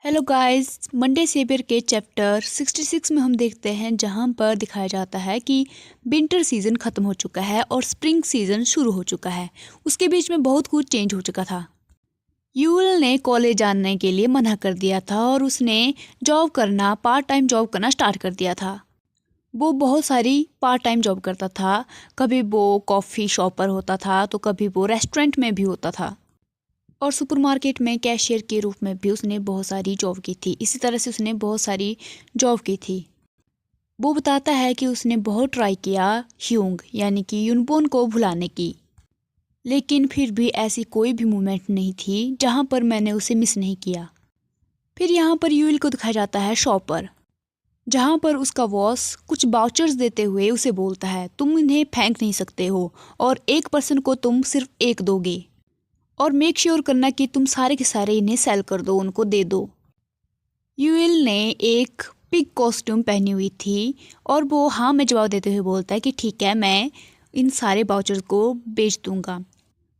Hello guys, Monday saviour के chapter 66 में हम देखते हैं जहां पर दिखाया जाता है कि विंटर सीजन ख़त्म हो चुका है और स्प्रिंग सीजन शुरू हो चुका है। उसके बीच में बहुत कुछ चेंज हो चुका था। यूल ने कॉलेज जाने के लिए मना कर दिया था और उसने पार्ट टाइम जॉब करना स्टार्ट कर दिया था। वो बहुत सारी पार्ट टाइम जॉब करता था। कभी वो कॉफ़ी शॉप पर होता था तो कभी वो रेस्टोरेंट में भी होता था और सुपरमार्केट में कैशियर के रूप में भी उसने बहुत सारी जॉब की थी। इसी तरह से उसने बहुत सारी जॉब की थी। वो बताता है कि उसने बहुत ट्राई किया ह्यूंग यानी कि यूनबोन को भुलाने की, लेकिन फिर भी ऐसी कोई भी मोमेंट नहीं थी जहाँ पर मैंने उसे मिस नहीं किया। फिर यहाँ पर यूल को दिखाया जाता है शॉप पर, जहाँ पर उसका बॉस कुछ बाउचर्स देते हुए उसे बोलता है तुम इन्हें फेंक नहीं सकते हो और एक पर्सन को तुम सिर्फ एक दोगे और मेक श्योर करना कि तुम सारे के सारे इन्हें सेल कर दो, उनको दे दो। यूएल ने एक पिग कॉस्ट्यूम पहनी हुई थी और वो हाँ में जवाब देते हुए बोलता है कि ठीक है, मैं इन सारे बाउचर्स को बेच दूंगा।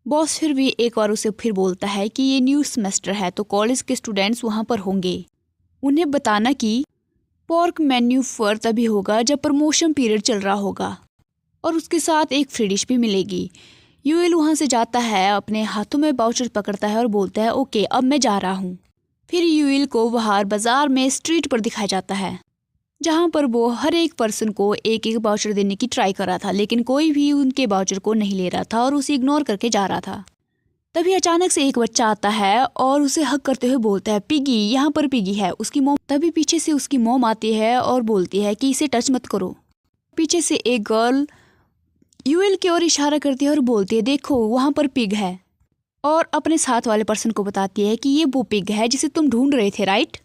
बॉस फिर भी एक बार उसे फिर बोलता है कि ये न्यू सेमेस्टर है तो कॉलेज के स्टूडेंट्स वहाँ पर होंगे, उन्हें बताना कि पोर्क मेन्यू पर तभी होगा जब प्रमोशन पीरियड चल रहा होगा और उसके साथ एक फ्री डिश भी मिलेगी। यूएल वहाँ से जाता है, अपने हाथों में बाउचर पकड़ता है और बोलता है ओके अब मैं जा रहा हूँ। फिर यूएल को बाहर बाजार में स्ट्रीट पर दिखाया जाता है, जहाँ पर वो हर एक पर्सन को एक एक बाउचर देने की ट्राई कर रहा था, लेकिन कोई भी उनके बाउचर को नहीं ले रहा था और उसे इग्नोर करके जा रहा था। तभी अचानक से एक बच्चा आता है और उसे हक करते हुए बोलता है पिगी, यहाँ पर पिगी है। उसकी मॉम तभी पीछे से उसकी मॉम आती है और बोलती है कि इसे टच मत करो। पीछे से एक गर्ल यूएल की ओर इशारा करती है और बोलती है देखो वहाँ पर पिग है, और अपने साथ वाले पर्सन को बताती है कि ये वो पिग है जिसे तुम ढूंढ रहे थे, राइट?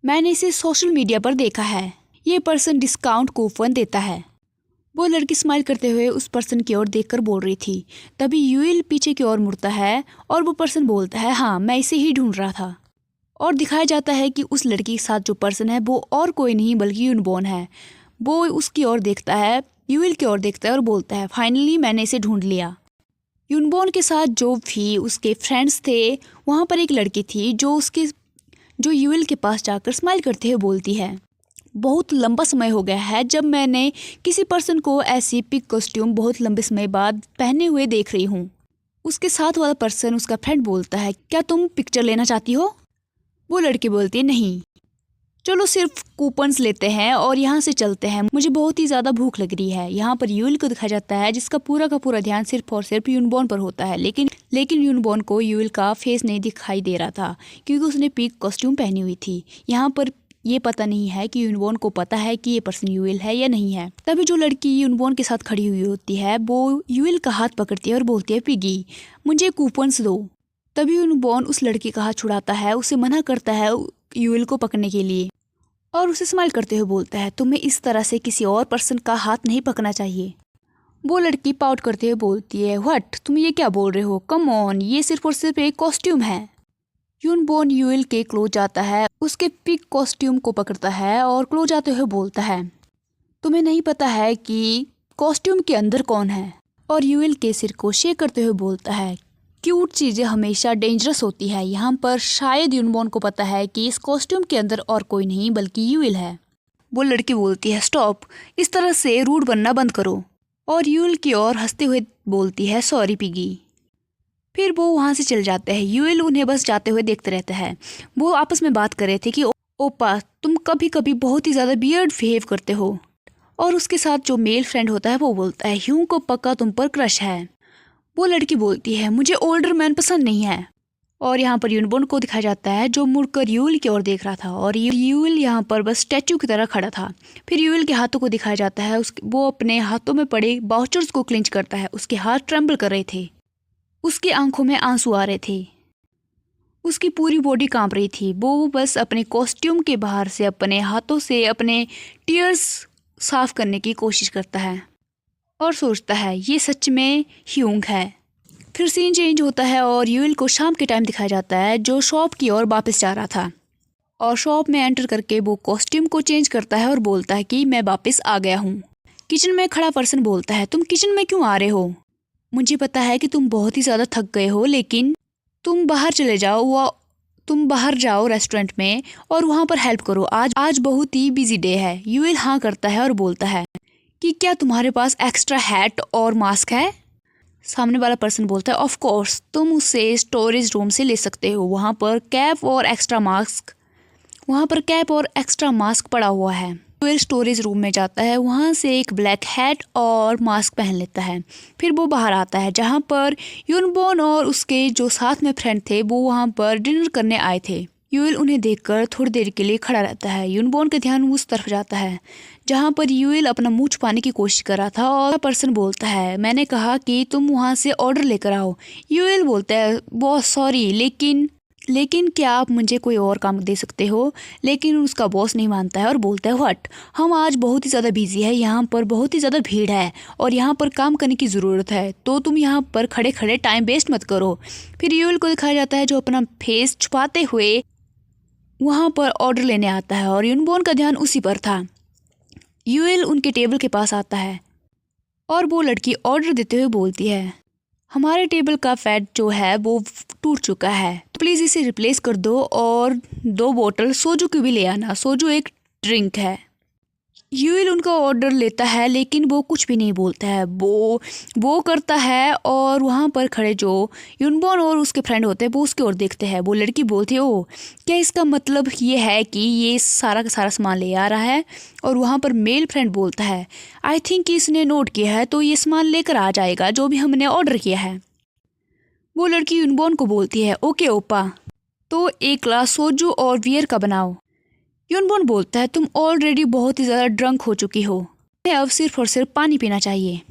मैंने इसे सोशल मीडिया पर देखा है, ये पर्सन डिस्काउंट कूपन देता है। वो लड़की स्माइल करते हुए उस पर्सन की ओर देखकर बोल रही थी। तभी यूएल पीछे की ओर मुड़ता है और वो पर्सन बोलता है हाँ मैं इसे ही ढूंढ रहा था, और दिखाया जाता है कि उस लड़की के साथ जो पर्सन है वो और कोई नहीं बल्कि यूनबोन है। वो उसकी ओर देखता है, यूएल की ओर देखता है और बोलता है फाइनली मैंने इसे ढूंढ लिया। यूनबोन के साथ जो भी उसके फ्रेंड्स थे, वहाँ पर एक लड़की थी जो यूएल के पास जाकर स्माइल करते हुए बोलती है बहुत लंबा समय हो गया है जब मैंने किसी पर्सन को ऐसी पिग कॉस्ट्यूम बहुत लंबे समय बाद पहने हुए देख रही हूँ। उसके साथ वाला पर्सन, उसका फ्रेंड, बोलता है क्या तुम पिक्चर लेना चाहती हो? वो लड़की बोलती है नहीं, चलो सिर्फ कूपन्स लेते हैं और यहाँ से चलते हैं, मुझे बहुत ही ज़्यादा भूख लग रही है। यहाँ पर यूएल को दिखाया जाता है जिसका पूरा का पूरा ध्यान सिर्फ और सिर्फ यूनबोन पर होता है, लेकिन यूनबोन को यूएल का फेस नहीं दिखाई दे रहा था क्योंकि उसने पिग कॉस्ट्यूम पहनी हुई थी। यहाँ पर ये पता नहीं है कि यूनबोन को पता है कि ये पर्सन यूएल है या नहीं है। तभी जो लड़की यूनबोन के साथ खड़ी हुई होती है वो यूएल का हाथ पकड़ती है और बोलती है पिगी मुझे कूपन्स दो। तभी यूनबोन उस लड़की का हाथ छुड़ाता है, उसे मना करता है यूएल को पकड़ने के लिए और उसे स्माइल करते हुए बोलता है तुम्हें इस तरह से किसी और पर्सन का हाथ नहीं पकड़ना चाहिए। वो लड़की पाउट करते हुए बोलती है व्हाट, तुम ये क्या बोल रहे हो, कम ऑन, ये सिर्फ और सिर्फ एक कॉस्ट्यूम है। यूनबोन यूएल के क्लोज जाता है, उसके पिग कॉस्ट्यूम को पकड़ता है और क्लोज आते हुए बोलता है तुम्हें नहीं पता है कि कॉस्ट्यूम के अंदर कौन है? और यूएल के सिर को शेक करते हुए बोलता है क्यूट चीज़ें हमेशा डेंजरस होती है। यहाँ पर शायद यूनबोन को पता है कि इस कॉस्ट्यूम के अंदर और कोई नहीं बल्कि यूएल है। वो लड़की बोलती है स्टॉप, इस तरह से रूड बनना बंद करो, और यूएल की ओर हंसते हुए बोलती है सॉरी पिगी। फिर वो वहाँ से चल जाते हैं। यूएल उन्हें बस जाते हुए देखते रहता है। वो आपस में बात कर रहे थे कि ओपा तुम कभी कभी बहुत ही ज़्यादा वियर्ड बिहेव करते हो, और उसके साथ जो मेल फ्रेंड होता है वो बोलता है ह्यूंग को पक्का तुम पर क्रश है। वो लड़की बोलती है मुझे ओल्डर मैन पसंद नहीं है, और यहाँ पर यूनबोन को दिखाया जाता है जो मुड़कर यूएल की ओर देख रहा था और यूएल यहाँ पर बस स्टैचू की तरह खड़ा था। फिर यूएल के हाथों को दिखाया जाता है, वो अपने हाथों में पड़े बाउचर्स को क्लिंच करता है। उसके हाथ ट्रेम्बल कर रहे थे, उसकी आंखों में आंसू आ रहे थे, उसकी पूरी बॉडी कांप रही थी। वो बस अपने कॉस्ट्यूम के बाहर से अपने हाथों से अपने टीयर्स साफ करने की कोशिश करता है और सोचता है ये सच में ह्यूंग है। फिर सीन चेंज होता है और यूएल को शाम के टाइम दिखाया जाता है जो शॉप की ओर वापस जा रहा था, और शॉप में एंटर करके वो कॉस्ट्यूम को चेंज करता है और बोलता है कि मैं वापस आ गया हूँ। किचन में खड़ा पर्सन बोलता है तुम किचन में क्यों आ रहे हो? मुझे पता है कि तुम बहुत ही ज़्यादा थक गए हो, लेकिन तुम बाहर चले जाओ, वो तुम बाहर जाओ रेस्टोरेंट में और वहाँ पर हेल्प करो, आज बहुत ही बिजी डे है। यूएल हाँ करता है और बोलता है कि क्या तुम्हारे पास एक्स्ट्रा हैट और मास्क है? सामने वाला पर्सन बोलता है ऑफ कोर्स, तुम उसे स्टोरेज रूम से ले सकते हो, वहाँ पर कैप और एक्स्ट्रा मास्क पड़ा हुआ है। यूएल स्टोरेज रूम में जाता है, वहाँ से एक ब्लैक हैट और मास्क पहन लेता है। फिर वो बाहर आता है जहाँ पर यूनबॉर्न और उसके जो साथ में फ्रेंड थे वो वहाँ पर डिनर करने आए थे। यूएल उन्हें देखकर थोड़ी देर के लिए खड़ा रहता है। यूनबॉर्न का ध्यान उस तरफ जाता है जहाँ पर यूएल अपना मुंह छुपाने की कोशिश कर रहा था और पर्सन बोलता है मैंने कहा कि तुम वहाँ से ऑर्डर लेकर आओ। यूएल बोलता है बॉस सॉरी, लेकिन क्या आप मुझे कोई और काम दे सकते हो? लेकिन उसका बॉस नहीं मानता है और बोलता है व्हाट, हम आज बहुत ही ज़्यादा बिजी है, यहाँ पर बहुत ही ज़्यादा भीड़ है और यहाँ पर काम करने की ज़रूरत है, तो तुम यहाँ पर खड़े खड़े टाइम वेस्ट मत करो। फिर यूएल को दिखाया जाता है जो अपना फेस छुपाते हुए वहाँ पर ऑर्डर लेने आता है और यूनबॉर्न का ध्यान उसी पर था। यूएल उनके टेबल के पास आता है और वो लड़की ऑर्डर देते हुए बोलती है हमारे टेबल का फैट जो है वो टूट चुका है, तो प्लीज़ इसे रिप्लेस कर दो और 2 बोतल सोजू की भी ले आना, सोजू एक ड्रिंक है। यूएल उनका ऑर्डर लेता है लेकिन वो कुछ भी नहीं बोलता है, वो करता है और वहाँ पर खड़े जो यूनबॉर्न और उसके फ्रेंड होते हैं वो उसकी ओर देखते हैं। वो लड़की बोलती है ओ क्या इसका मतलब ये है कि ये सारा का सारा सामान ले आ रहा है? और वहाँ पर मेल फ्रेंड बोलता है आई थिंक इसने नोट किया है तो ये सामान लेकर आ जाएगा जो भी हमने ऑर्डर किया है। वो लड़की यूनबॉर्न को बोलती है ओके ओपा, तो 1 ग्लास सोजू और बियर का बनाओ। यूनबॉर्न बोलता है तुम ऑलरेडी बहुत ही ज़्यादा ड्रंक हो चुकी हो, अब सिर्फ और सिर्फ पानी पीना चाहिए।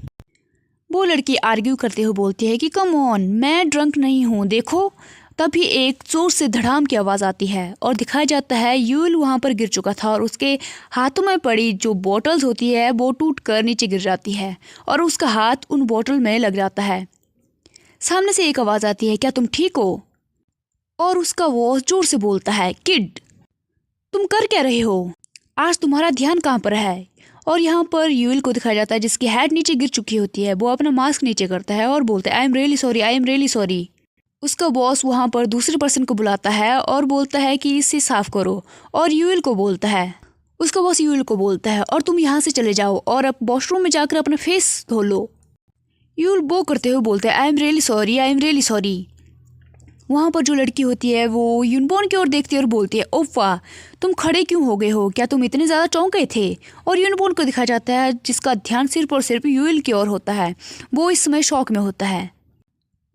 वो लड़की आर्ग्यू करते हुए बोलती है कि कम ऑन, मैं ड्रंक नहीं हूँ देखो। तभी एक जोर से धड़ाम की आवाज़ आती है और दिखाया जाता है यूएल वहाँ पर गिर चुका था और उसके हाथों में पड़ी जो बॉटल्स होती है वो टूट कर नीचे गिर जाती है और उसका हाथ उन बॉटल में लग जाता है। सामने से एक आवाज़ आती है क्या तुम ठीक हो? और उसका वॉइस जोर से बोलता है किड तुम कर क्या रहे हो? आज तुम्हारा ध्यान कहाँ पर है? और यहाँ पर यूएल को दिखाया जाता है जिसकी हेड नीचे गिर चुकी होती है, वो अपना मास्क नीचे करता है और बोलता है आई एम रियली सॉरी। उसका बॉस वहाँ पर दूसरे पर्सन को बुलाता है और बोलता है कि इसे साफ करो और यूएल को बोलता है उसका बॉस यूएल को बोलता है और तुम यहाँ से चले जाओ और अब वॉशरूम में जाकर अपना फेस धो लो। यूएल वो करते हुए बोलता है आई एम रियली सॉरी। वहाँ पर जो लड़की होती है वो यूनबॉर्न की ओर देखती है और बोलती है ओह वाह, तुम खड़े क्यों हो गए हो? क्या तुम इतने ज़्यादा चौंक गए थे? और यूनबॉर्न को दिखाया जाता है जिसका ध्यान सिर्फ और सिर्फ यूएल की ओर होता है, वो इस समय शॉक में होता है।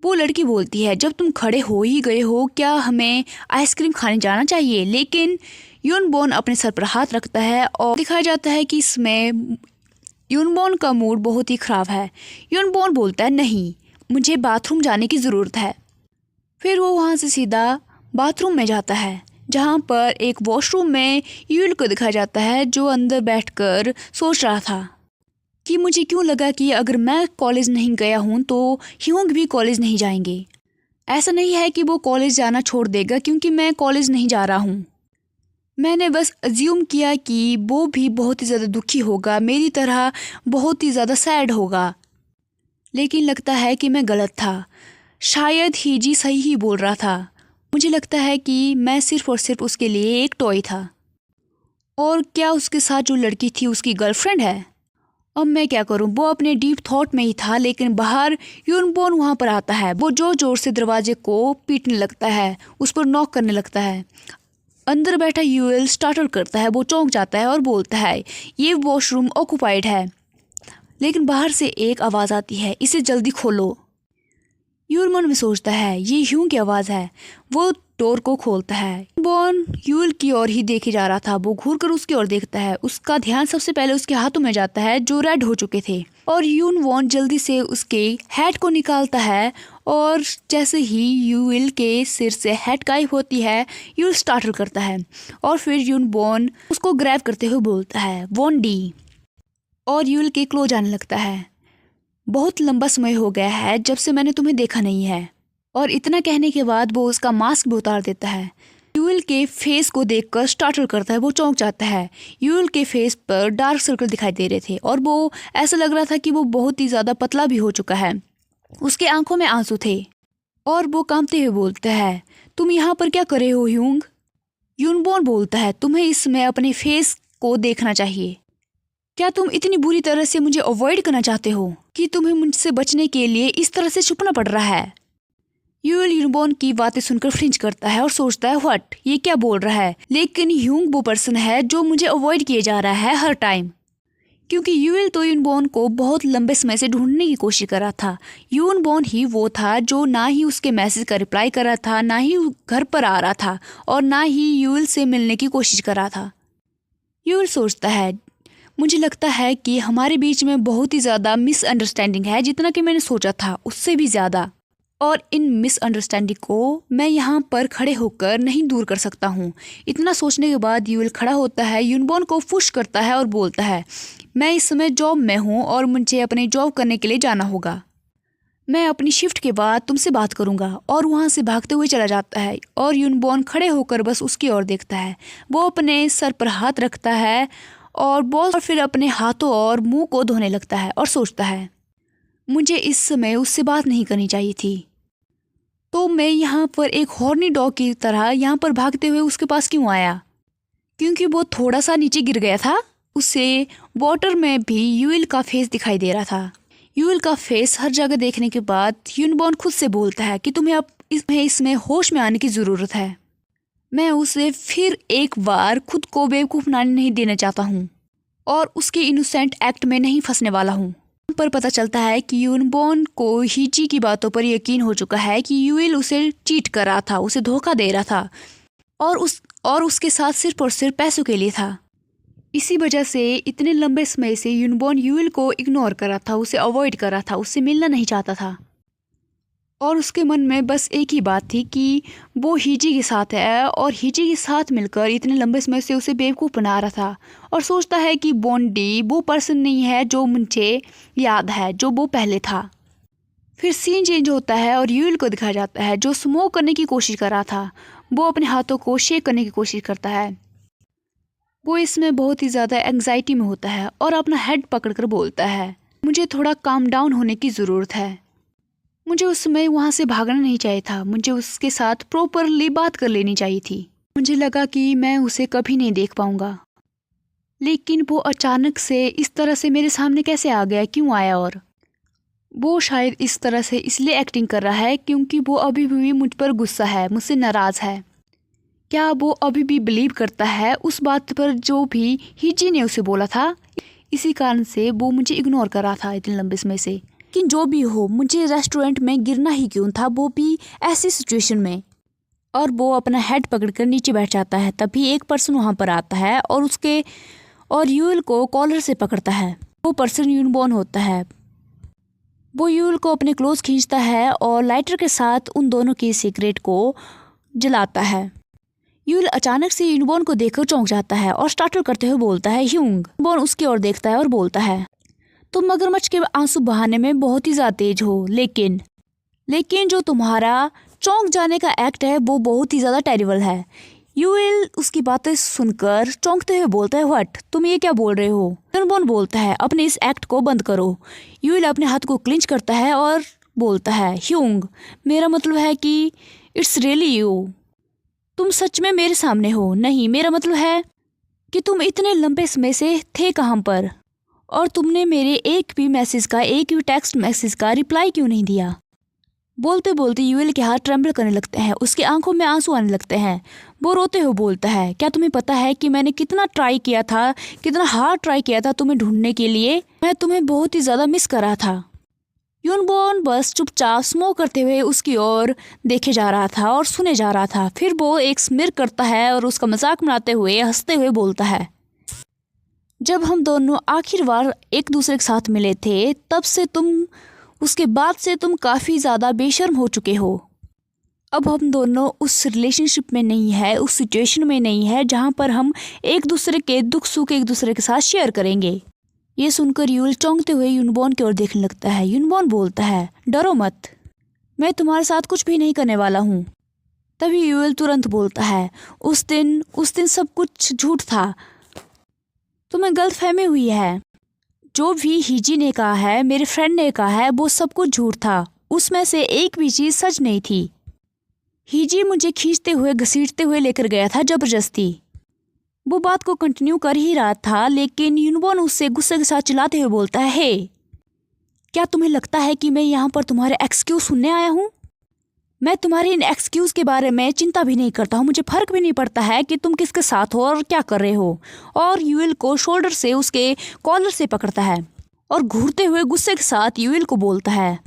वो लड़की बोलती है जब तुम खड़े हो ही गए हो क्या हमें आइसक्रीम खाने जाना चाहिए? लेकिन यूनबॉर्न अपने सर पर हाथ रखता है और दिखाया जाता है कि इसमें यूनबॉर्न का मूड बहुत ही ख़राब है। यूनबॉर्न बोलता है नहीं, मुझे बाथरूम जाने की ज़रूरत है। फिर वो वहाँ से सीधा बाथरूम में जाता है जहाँ पर एक वॉशरूम में यूएल को दिखाया जाता है जो अंदर बैठकर सोच रहा था कि मुझे क्यों लगा कि अगर मैं कॉलेज नहीं गया हूँ तो ह्यूंग भी कॉलेज नहीं जाएंगे। ऐसा नहीं है कि वो कॉलेज जाना छोड़ देगा क्योंकि मैं कॉलेज नहीं जा रहा हूँ, मैंने बस अज्यूम किया कि वो भी बहुत ही ज़्यादा दुखी होगा, मेरी तरह बहुत ही ज़्यादा सैड होगा। लेकिन लगता है कि मैं गलत था, शायद ही जी सही ही बोल रहा था। मुझे लगता है कि मैं सिर्फ और सिर्फ उसके लिए एक टॉय था। और क्या उसके साथ जो लड़की थी उसकी गर्लफ्रेंड है? अब मैं क्या करूं? वो अपने डीप थॉट में ही था। लेकिन बाहर यूनबॉर्न वहाँ पर आता है, वो जोर जोर से दरवाजे को पीटने लगता है, उस पर नॉक करने लगता है। अंदर बैठा यूएल स्टार्टल करता है, वो चौंक जाता है और बोलता है ये वॉशरूम ऑक्यूपाइड है। लेकिन बाहर से एक आवाज़ आती है इसे जल्दी खोलो। यूएल मन में सोचता है ये ह्यूंग की आवाज़ है। वो डोर को खोलता है। बॉन यूएल की ओर ही देखे जा रहा था, वो घूर कर उसकी ओर देखता है। उसका ध्यान सबसे पहले उसके हाथों में जाता है जो रेड हो चुके थे और यून वॉन जल्दी से उसके हैट को निकालता है और जैसे ही यूएल के सिर से हैट गायब होती है यूएल स्टार्टल करता है और फिर यून वॉन उसको ग्रैब करते हुए बोलता है वॉन डी और यूएल के क्लोज आने लगता है। बहुत लंबा समय हो गया है जब से मैंने तुम्हें देखा नहीं है। और इतना कहने के बाद वो उसका मास्क भी उतार देता है। यूएल के फेस को देखकर स्टार्टल करता है, वो चौंक जाता है। यूएल के फेस पर डार्क सर्कल दिखाई दे रहे थे और वो ऐसा लग रहा था कि वो बहुत ही ज़्यादा पतला भी हो चुका है। उसके आंखों में आंसू थे और वो कांपते हुए बोलता है तुम यहाँ पर क्या कर रहे हो ह्यूंग? यूनबॉन बोलता है, तुम्हें इसमें अपने फेस को देखना चाहिए। क्या तुम इतनी बुरी तरह से मुझे अवॉइड करना चाहते हो कि तुम्हें मुझसे बचने के लिए इस तरह से छुपना पड़ रहा है? यूएल यूनबॉन की बातें सुनकर फ्रिंज करता है और सोचता है, व्हाट, ये क्या बोल रहा है? लेकिन ह्यूंग वो पर्सन है जो मुझे अवॉइड किए जा रहा है हर टाइम, क्योंकि यूएल तो यूनबॉन को बहुत लंबे समय से ढूंढने की कोशिश कर रहा था। यूनबॉन ही वो था जो ना ही उसके मैसेज का रिप्लाई कर रहा था, ना ही घर पर आ रहा था और ना ही यूएल से मिलने की कोशिश कर रहा था। यूएल सोचता है, मुझे लगता है कि हमारे बीच में बहुत ही ज़्यादा मिसअंडरस्टैंडिंग है, जितना कि मैंने सोचा था उससे भी ज़्यादा। और इन मिसअंडरस्टैंडिंग को मैं यहाँ पर खड़े होकर नहीं दूर कर सकता हूँ। इतना सोचने के बाद यूएल खड़ा होता है, यूनबॉन को पुश करता है और बोलता है, मैं इस समय जॉब में हूँ और मुझे अपनी जॉब करने के लिए जाना होगा। मैं अपनी शिफ्ट के बाद तुमसे बात करूँगा। और वहाँ से भागते हुए चला जाता है और यूनबॉन खड़े होकर बस उसकी ओर देखता है। वो अपने सर पर हाथ रखता है और फिर अपने हाथों और मुंह को धोने लगता है और सोचता है, मुझे इस समय उससे बात नहीं करनी चाहिए थी, तो मैं यहाँ पर एक हॉर्नी डॉग की तरह यहाँ पर भागते हुए उसके पास क्यों आया? क्योंकि वो थोड़ा सा नीचे गिर गया था। उसे वाटर में भी यूएल का फेस दिखाई दे रहा था। यूएल का फेस हर जगह देखने के बाद यूनबॉन खुद से बोलता है कि तुम्हें अब इसमें होश में आने की ज़रूरत है। मैं उसे फिर एक बार खुद को बेवकूफ़ नहीं देना चाहता हूँ और उसके इनोसेंट एक्ट में नहीं फंसने वाला हूँ। पर पता चलता है कि यूनबॉन को हीची की बातों पर यकीन हो चुका है कि यूएल उसे चीट कर रहा था, उसे धोखा दे रहा था और उसके साथ सिर्फ और सिर्फ पैसों के लिए था। इसी वजह से इतने लंबे समय से यूनबॉन यूएल को इग्नोर कर रहा था, उसे अवॉइड कर रहा था, उससे मिलना नहीं चाहता था और उसके मन में बस एक ही बात थी कि वो हीची के साथ है और हीची के साथ मिलकर इतने लंबे समय से उसे बेवकूफ़ बना रहा था। और सोचता है कि बॉन्डी वो पर्सन नहीं है जो मुझे याद है, जो वो पहले था। फिर सीन चेंज होता है और यूएल को दिखाया जाता है जो स्मोक करने की कोशिश कर रहा था। वो अपने हाथों को शेक करने की कोशिश करता है। वो इसमें बहुत ही ज़्यादा एंग्जाइटी में होता है और अपना हेड पकड़कर बोलता है, मुझे थोड़ा काम डाउन होने की ज़रूरत है। मुझे उस समय वहाँ से भागना नहीं चाहिए था, मुझे उसके साथ प्रॉपरली बात कर लेनी चाहिए थी। मुझे लगा कि मैं उसे कभी नहीं देख पाऊँगा, लेकिन वो अचानक से इस तरह से मेरे सामने कैसे आ गया, क्यों आया? और वो शायद इस तरह से इसलिए एक्टिंग कर रहा है क्योंकि वो अभी भी मुझ पर गुस्सा है, मुझसे नाराज़ है। क्या वो अभी भी बिलीव करता है उस बात पर जो भी हीची ने उसे बोला था? इसी कारण से वो मुझे इग्नोर कर रहा था इतने लंबे समय से। लेकिन जो भी हो, मुझे रेस्टोरेंट में गिरना ही क्यों था, वो भी ऐसी सिचुएशन में। और वो अपना हेड पकड़कर नीचे बैठ जाता है। तभी एक पर्सन वहाँ पर आता है और यूएल को कॉलर से पकड़ता है। वो पर्सन यूनबॉन होता है। वो यूएल को अपने क्लोज खींचता है और लाइटर के साथ उन दोनों की सिगरेट को जलाता है। यूएल अचानक से यूनबॉन को देखकर चौंक जाता है और स्टार्टर करते हुए बोलता है, ह्यूंग। बॉन उसकी ओर देखता है और बोलता है, तुम मगरमच्छ के आंसू बहाने में बहुत ही ज़्यादा तेज हो, लेकिन जो तुम्हारा चौंक जाने का एक्ट है वो बहुत ही ज़्यादा टेरिबल है। यूएल उसकी बातें सुनकर चौंकते हुए बोलता है, व्हाट, तुम ये क्या बोल रहे हो? यूनबॉन बोलता है, अपने इस एक्ट को बंद करो। यूएल अपने हाथ को क्लिंच करता है और बोलता है, ह्यूंग, मेरा मतलब है कि इट्स रियली यू। तुम सच में मेरे सामने हो। नहीं, मेरा मतलब है कि तुम इतने लंबे समय से थे कहाँ पर और तुमने मेरे एक भी टेक्स्ट मैसेज का रिप्लाई क्यों नहीं दिया? बोलते बोलते यूएल के हाथ ट्रेम्बल करने लगते हैं, उसकी आंखों में आंसू आने लगते हैं। वो रोते हुए बोलता है, क्या तुम्हें पता है कि मैंने कितना हार्ड ट्राई किया था तुम्हें ढूंढने के लिए? मैं तुम्हें बहुत ही ज़्यादा मिस कर रहा था। यूनबॉन बस चुपचाप स्मोक करते हुए उसकी ओर देखे जा रहा था और सुने जा रहा था। फिर वो एक स्मिर करता है और उसका मजाक बनाते हुए हंसते हुए बोलता है, जब हम दोनों आखिर बार एक दूसरे के साथ मिले थे उसके बाद से तुम काफ़ी ज़्यादा बेशर्म हो चुके हो। अब हम दोनों उस रिलेशनशिप में नहीं है, उस सिचुएशन में नहीं है जहाँ पर हम एक दूसरे के दुख सुख एक दूसरे के साथ शेयर करेंगे। ये सुनकर यूएल चौंकते हुए यूनबॉन की ओर देखने लगता है। यूनबॉन बोलता है, डरो मत, मैं तुम्हारे साथ कुछ भी नहीं करने वाला हूँ। तभी यूएल तुरंत बोलता है, उस दिन सब कुछ झूठ था, तुम्हें गलतफहमी हुई है। जो भी हीजी ने कहा है, मेरे फ्रेंड ने कहा है, वो सब कुछ झूठ था। उसमें से एक भी चीज़ सच नहीं थी। हीजी मुझे खींचते हुए घसीटते हुए लेकर गया था जबरदस्ती। वो बात को कंटिन्यू कर ही रहा था, लेकिन यूनबॉन उससे गुस्से के साथ चिल्लाते हुए बोलता है, हे, क्या तुम्हें लगता है कि मैं यहाँ पर तुम्हारे एक्सक्यूज सुनने आया हूँ? मैं तुम्हारे इन एक्सक्यूज के बारे में चिंता भी नहीं करता हूँ। मुझे फर्क भी नहीं पड़ता है कि तुम किसके साथ हो और क्या कर रहे हो। और यूएल को शोल्डर से उसके कॉलर से पकड़ता है और घूरते हुए गुस्से के साथ यूएल को बोलता है,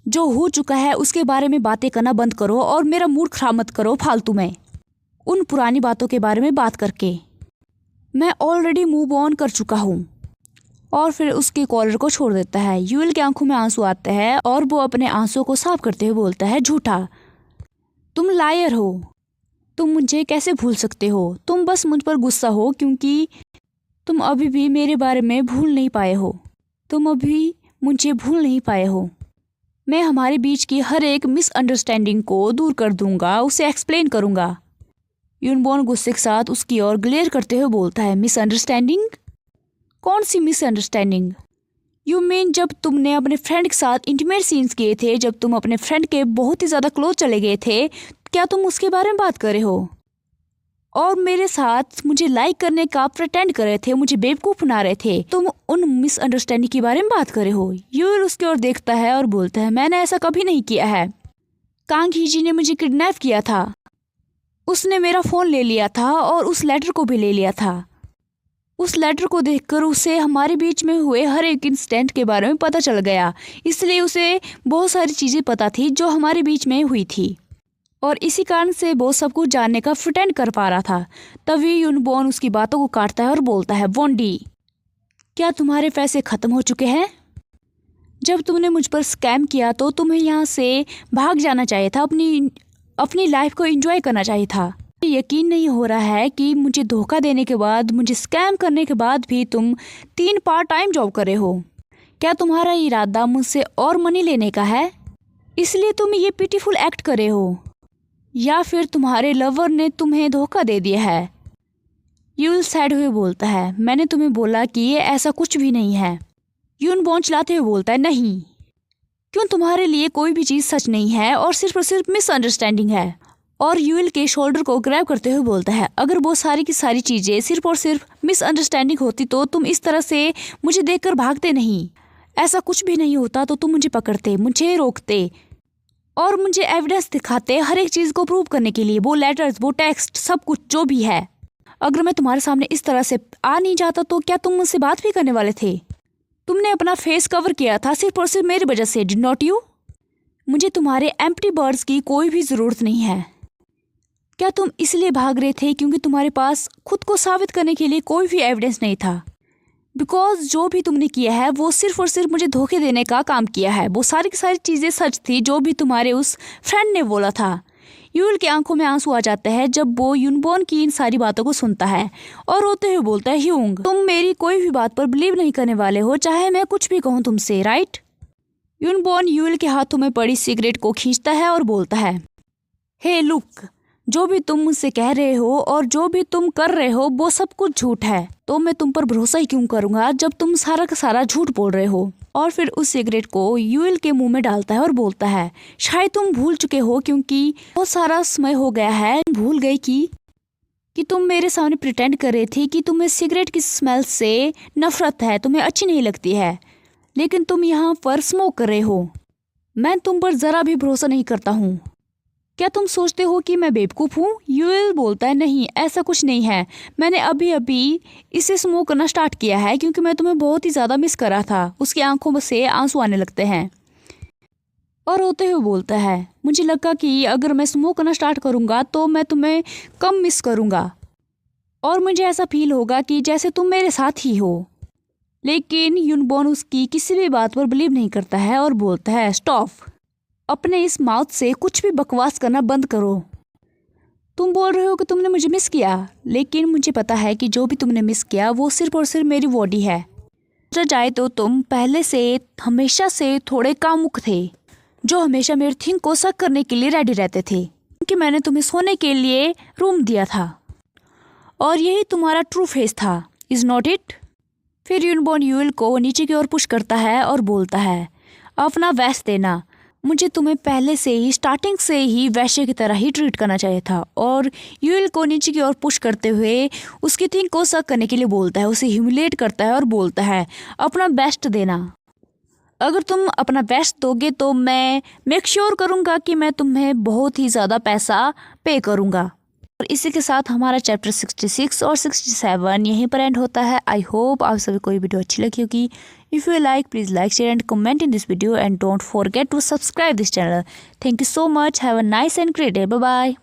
जो हो चुका है उसके बारे में बातें करना बंद करो और मेरा मूड खराब मत करो फालतू में उन पुरानी बातों के बारे में बात करके। मैं ऑलरेडी मूव ऑन कर चुका हूँ। और फिर उसके कॉलर को छोड़ देता है। यूएल की आंखों में आंसू आते हैं और वो अपने आंसू को साफ करते हुए बोलता है, झूठा, तुम लायर हो। तुम मुझे कैसे भूल सकते हो? तुम बस मुझ पर गुस्सा हो क्योंकि तुम अभी भी मेरे बारे में भूल नहीं पाए हो। तुम अभी मुझे भूल नहीं पाए हो। मैं हमारे बीच की हर एक मिसअंडरस्टैंडिंग को दूर कर दूंगा, उसे एक्सप्लेन करूंगा। यूनबॉन गुस्से के साथ उसकी ओर ग्लेयर करते हुए बोलता है, मिसअंडरस्टैंडिंग? कौन सी मिसअंडरस्टैंडिंग? यू मीन जब तुमने अपने फ्रेंड के साथ इंटीमेट सीन्स किए थे, जब तुम अपने फ्रेंड के बहुत ही ज़्यादा क्लोज चले गए थे, क्या तुम उसके बारे में बात कर रहे हो? और मेरे साथ मुझे लाइक करने का प्रिटेंड कर रहे थे, मुझे बेवकूफ़ बना रहे थे। तुम उन मिसअंडरस्टैंडिंग के बारे में बात कर रहे हो। यूएल उसकी ओर देखता है और बोलता है, मैंने ऐसा कभी नहीं किया है। कांग हीजी ने मुझे किडनैप किया था। उसने मेरा फ़ोन ले लिया था और उस लेटर को भी ले लिया था। उस लेटर को देखकर उसे हमारे बीच में हुए हर एक इंसिडेंट के बारे में पता चल गया, इसलिए उसे बहुत सारी चीज़ें पता थी जो हमारे बीच में हुई थी और इसी कारण से वो सब कुछ जानने का प्रिटेंड कर पा रहा था। तभी यूनबॉन उसकी बातों को काटता है और बोलता है, वोंडी, क्या तुम्हारे पैसे ख़त्म हो चुके हैं? जब तुमने मुझ पर स्कैम किया तो तुम्हें यहाँ से भाग जाना चाहिए था, अपनी लाइफ को एंजॉय करना चाहिए था। यकीन नहीं हो रहा है कि मुझे धोखा देने के बाद, मुझे स्कैम करने के बाद भी तुम 3 पार्ट टाइम जॉब कर रहे हो। क्या तुम्हारा इरादा मुझसे और मनी लेने का है, इसलिए तुम ये पिटीफुल एक्ट कर रहे हो, या फिर तुम्हारे लवर ने तुम्हें धोखा दे दिया है? यूएल सैड हुए बोलता है, मैंने तुम्हें बोला कि ये ऐसा कुछ भी नहीं है। यूनबॉन चिल्लाते हुए बोलता है, नहीं, क्यों तुम्हारे लिए कोई भी चीज़ सच नहीं है और सिर्फ मिसअंडरस्टैंडिंग है। और यूएल के शोल्डर को ग्रैब करते हुए बोलता है, अगर वो सारी की सारी चीज़ें सिर्फ और सिर्फ मिसअंडरस्टैंडिंग होती तो तुम इस तरह से मुझे देखकर भागते नहीं। ऐसा कुछ भी नहीं होता तो तुम मुझे पकड़ते, मुझे रोकते और मुझे एविडेंस दिखाते हर एक चीज़ को प्रूव करने के लिए, वो लेटर्स, वो टेक्स्ट, सब कुछ जो भी है। अगर मैं तुम्हारे सामने इस तरह से आ नहीं जाता तो क्या तुम मुझसे बात भी करने वाले थे? तुमने अपना फेस कवर किया था सिर्फ और सिर्फ मेरी वजह से, डिड नॉट यू? मुझे तुम्हारे एम्प्टी वर्ड्स की कोई भी ज़रूरत नहीं है। क्या तुम इसलिए भाग रहे थे क्योंकि तुम्हारे पास खुद को साबित करने के लिए कोई भी एविडेंस नहीं था? बिकॉज जो भी तुमने किया है वो सिर्फ और सिर्फ मुझे धोखे देने का काम किया है। वो सारी की सारी चीज़ें सच थी जो भी तुम्हारे उस फ्रेंड ने बोला था। यूएल की आंखों में आंसू आ जाते हैं जब वो यूनबॉन की इन सारी बातों को सुनता है और रोते हुए बोलता है, ह्यूंग, तुम मेरी कोई भी बात पर बिलीव नहीं करने वाले हो, चाहे मैं कुछ भी कहूँ तुमसे, राइट? यूनबॉन यूएल के हाथों में पड़ी सिगरेट को खींचता है और बोलता है, हे लुक, जो भी तुम मुझसे कह रहे हो और जो भी तुम कर रहे हो वो सब कुछ झूठ है, तो मैं तुम पर भरोसा ही क्यों करूंगा जब तुम सारा का सारा झूठ बोल रहे हो। और फिर उस सिगरेट को यूएल के मुंह में डालता है और बोलता है, शायद तुम भूल चुके हो क्योंकि बहुत सारा समय हो गया है, भूल गई कि तुम मेरे सामने प्रिटेंड कर रही थी कि तुम्हें सिगरेट की स्मेल से नफरत है, तुम्हें अच्छी नहीं लगती है, लेकिन तुम यहाँ पर स्मोक कर रहे हो। मैं तुम पर ज़रा भी भरोसा नहीं करता हूँ। क्या तुम सोचते हो कि मैं बेवकूफ़ हूँ? यूएल बोलता है, नहीं, ऐसा कुछ नहीं है। मैंने अभी अभी इसे स्मोक करना स्टार्ट किया है क्योंकि मैं तुम्हें बहुत ही ज़्यादा मिस कर रहा था। उसकी आंखों से आंसू आने लगते हैं और रोते हुए बोलता है, मुझे लगा कि अगर मैं स्मोक करना स्टार्ट करूँगा तो मैं तुम्हें कम मिस करूँगा और मुझे ऐसा फील होगा कि जैसे तुम मेरे साथ ही हो। लेकिन यूनबॉन उसकी किसी भी बात पर बिलीव नहीं करता है और बोलता है, स्टॉप, अपने इस माउथ से कुछ भी बकवास करना बंद करो। तुम बोल रहे हो कि तुमने मुझे मिस किया, लेकिन मुझे पता है कि जो भी तुमने मिस किया वो सिर्फ और सिर्फ मेरी बॉडी है। सोचा जाए तो तुम पहले से हमेशा से थोड़े कामुक थे, जो हमेशा मेरे थिंक को शक करने के लिए रेडी रहते थे, क्योंकि मैंने तुम्हें सोने के लिए रूम दिया था और यही तुम्हारा ट्रू फेस था, इज नॉट इट? फिर यूनबॉन यूएल को नीचे की ओर पुश करता है और बोलता है, अपना वेस्ट देना, मुझे तुम्हें पहले से ही स्टार्टिंग से ही वैश्य की तरह ही ट्रीट करना चाहिए था। और यूएल को नीचे की ओर पुश करते हुए उसकी थिंक को शक करने के लिए बोलता है, उसे ह्यूमिलेट करता है और बोलता है अपना बेस्ट देना। अगर तुम अपना बेस्ट दोगे तो मैं मेक श्योर करूँगा कि मैं तुम्हें बहुत ही ज़्यादा पैसा पे करूँगा। और इसी के साथ हमारा चैप्टर 66 और 67 यहीं पर एंड होता है। आई होप आप सभी को ये वीडियो अच्छी लगी होगी। If you like please like share and comment in this video and don't forget to subscribe this channel. Thank you so much. Have a nice and great day. Bye bye.